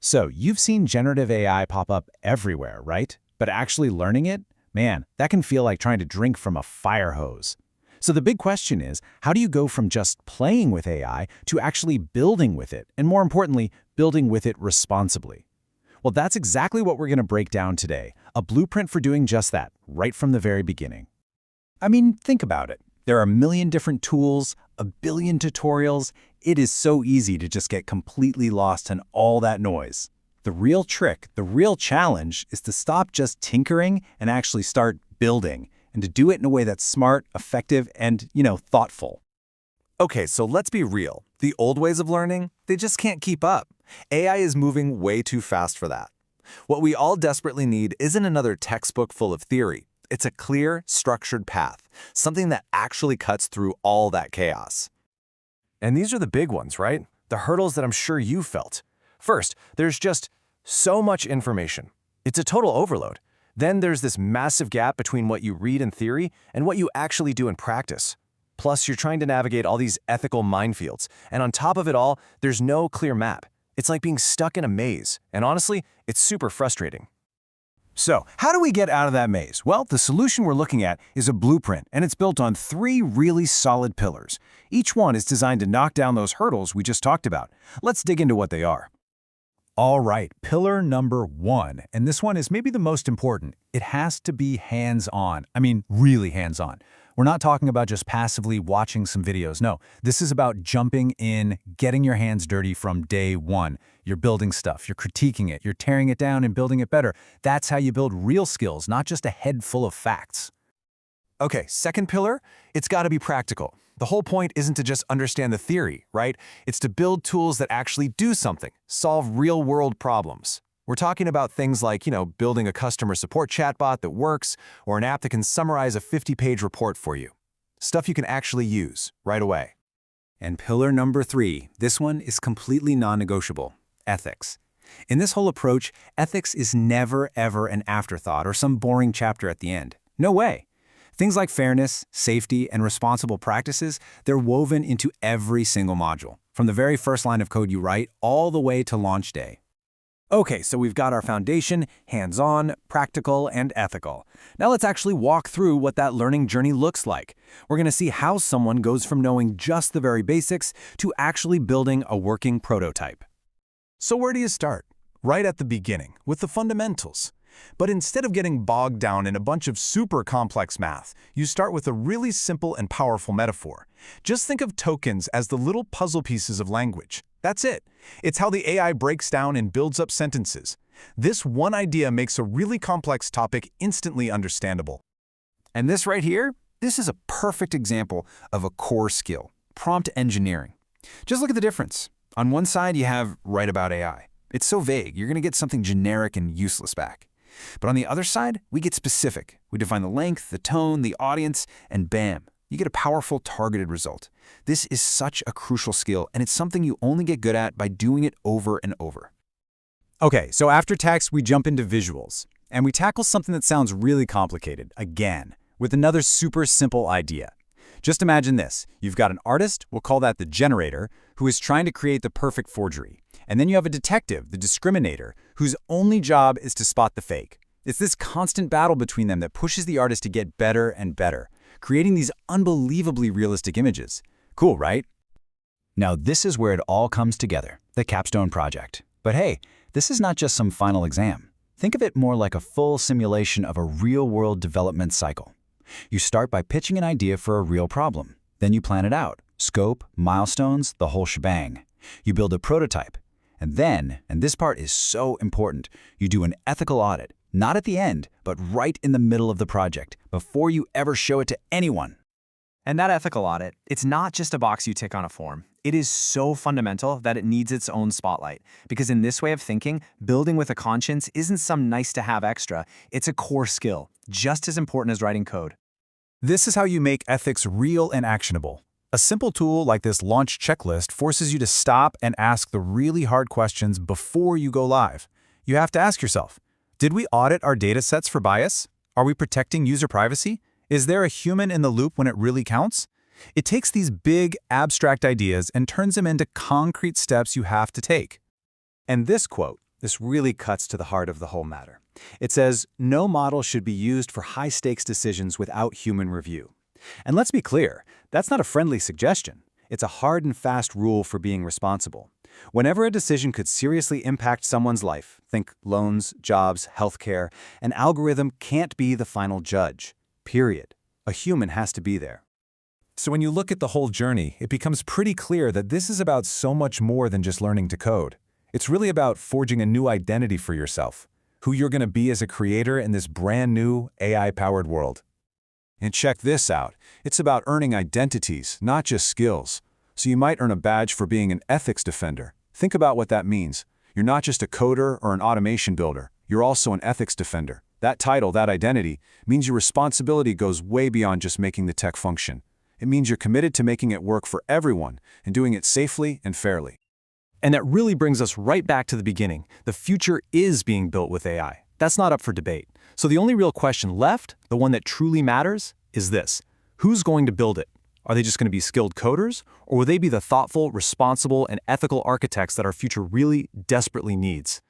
So you've seen generative AI pop up everywhere, right? But actually learning it, man, that can feel like trying to drink from a fire hose. So the big question is, how do you go from just playing with AI to actually building with it, and more importantly, building with it responsibly? Well, that's exactly what we're going to break down today, a blueprint for doing just that, right from the very beginning. I mean, think about it. There are a million different tools, a billion tutorials. It is so easy to just get completely lost in all that noise. The real trick, the real challenge, is to stop just tinkering and actually start building, and to do it in a way that's smart, effective, and, thoughtful. Okay, so let's be real. The old ways of learning, they just can't keep up. AI is moving way too fast for that. What we all desperately need isn't another textbook full of theory. It's a clear, structured path, something that actually cuts through all that chaos. And these are the big ones, right? The hurdles that I'm sure you felt. First, there's just so much information. It's a total overload. Then there's this massive gap between what you read in theory and what you actually do in practice. Plus, you're trying to navigate all these ethical minefields, and on top of it all, there's no clear map. It's like being stuck in a maze, and honestly, it's super frustrating. So, how do we get out of that maze? Well, the solution we're looking at is a blueprint, and it's built on 3 really solid pillars. Each one is designed to knock down those hurdles we just talked about. Let's dig into what they are. All right, pillar number 1, and this one is maybe the most important. It has to be hands-on. I mean, really hands-on. We're not talking about just passively watching some videos. No, this is about jumping in, getting your hands dirty from day one. You're building stuff, you're critiquing it, you're tearing it down and building it better. That's how you build real skills, not just a head full of facts. Okay, second pillar, it's got to be practical. The whole point isn't to just understand the theory, right? It's to build tools that actually do something, solve real-world problems. We're talking about things like, building a customer support chatbot that works, or an app that can summarize a 50-page report for you. Stuff you can actually use right away. And pillar number 3, this one is completely non-negotiable: ethics. In this whole approach, ethics is never, ever an afterthought or some boring chapter at the end. No way. Things like fairness, safety, and responsible practices, they're woven into every single module, from the very first line of code you write all the way to launch day. Okay, so we've got our foundation, hands-on, practical, and ethical. Now let's actually walk through what that learning journey looks like. We're going to see how someone goes from knowing just the very basics to actually building a working prototype. So where do you start? Right at the beginning, with the fundamentals. But instead of getting bogged down in a bunch of super complex math, you start with a really simple and powerful metaphor. Just think of tokens as the little puzzle pieces of language. That's it. It's how the AI breaks down and builds up sentences. This one idea makes a really complex topic instantly understandable. And this right here, this is a perfect example of a core skill: prompt engineering. Just look at the difference. On one side, you have write about AI. It's so vague, you're going to get something generic and useless back. But on the other side, we get specific. We define the length, the tone, the audience, and bam, you get a powerful, targeted result. This is such a crucial skill, and it's something you only get good at by doing it over and over. Okay, so after text, we jump into visuals, and we tackle something that sounds really complicated, again, with another super simple idea. Just imagine this. You've got an artist, we'll call that the generator, who is trying to create the perfect forgery. And then you have a detective, the discriminator, whose only job is to spot the fake. It's this constant battle between them that pushes the artist to get better and better, creating these unbelievably realistic images. Cool, right? Now this is where it all comes together, the capstone project. But hey, this is not just some final exam. Think of it more like a full simulation of a real-world development cycle. You start by pitching an idea for a real problem. Then you plan it out. Scope, milestones, the whole shebang. You build a prototype. And then, and this part is so important, you do an ethical audit, not at the end, but right in the middle of the project, before you ever show it to anyone. And that ethical audit, it's not just a box you tick on a form. It is so fundamental that it needs its own spotlight. Because in this way of thinking, building with a conscience isn't some nice-to-have extra. It's a core skill, just as important as writing code. This is how you make ethics real and actionable. A simple tool like this launch checklist forces you to stop and ask the really hard questions before you go live. You have to ask yourself, did we audit our data sets for bias? Are we protecting user privacy? Is there a human in the loop when it really counts? It takes these big, abstract ideas and turns them into concrete steps you have to take. And this quote, This really cuts to the heart of the whole matter. It says, no model should be used for high-stakes decisions without human review. And let's be clear, that's not a friendly suggestion. It's a hard and fast rule for being responsible. Whenever a decision could seriously impact someone's life, think loans, jobs, healthcare, an algorithm can't be the final judge. Period. A human has to be there. So when you look at the whole journey, it becomes pretty clear that this is about so much more than just learning to code. It's really about forging a new identity for yourself, who you're going to be as a creator in this brand new AI-powered world. And check this out. It's about earning identities, not just skills. So you might earn a badge for being an ethics defender. Think about what that means. You're not just a coder or an automation builder. You're also an ethics defender. That title, that identity, means your responsibility goes way beyond just making the tech function. It means you're committed to making it work for everyone and doing it safely and fairly. And that really brings us right back to the beginning. The future is being built with AI. That's not up for debate. So the only real question left, the one that truly matters, is this. Who's going to build it? Are they just going to be skilled coders, or will they be the thoughtful, responsible, and ethical architects that our future really desperately needs?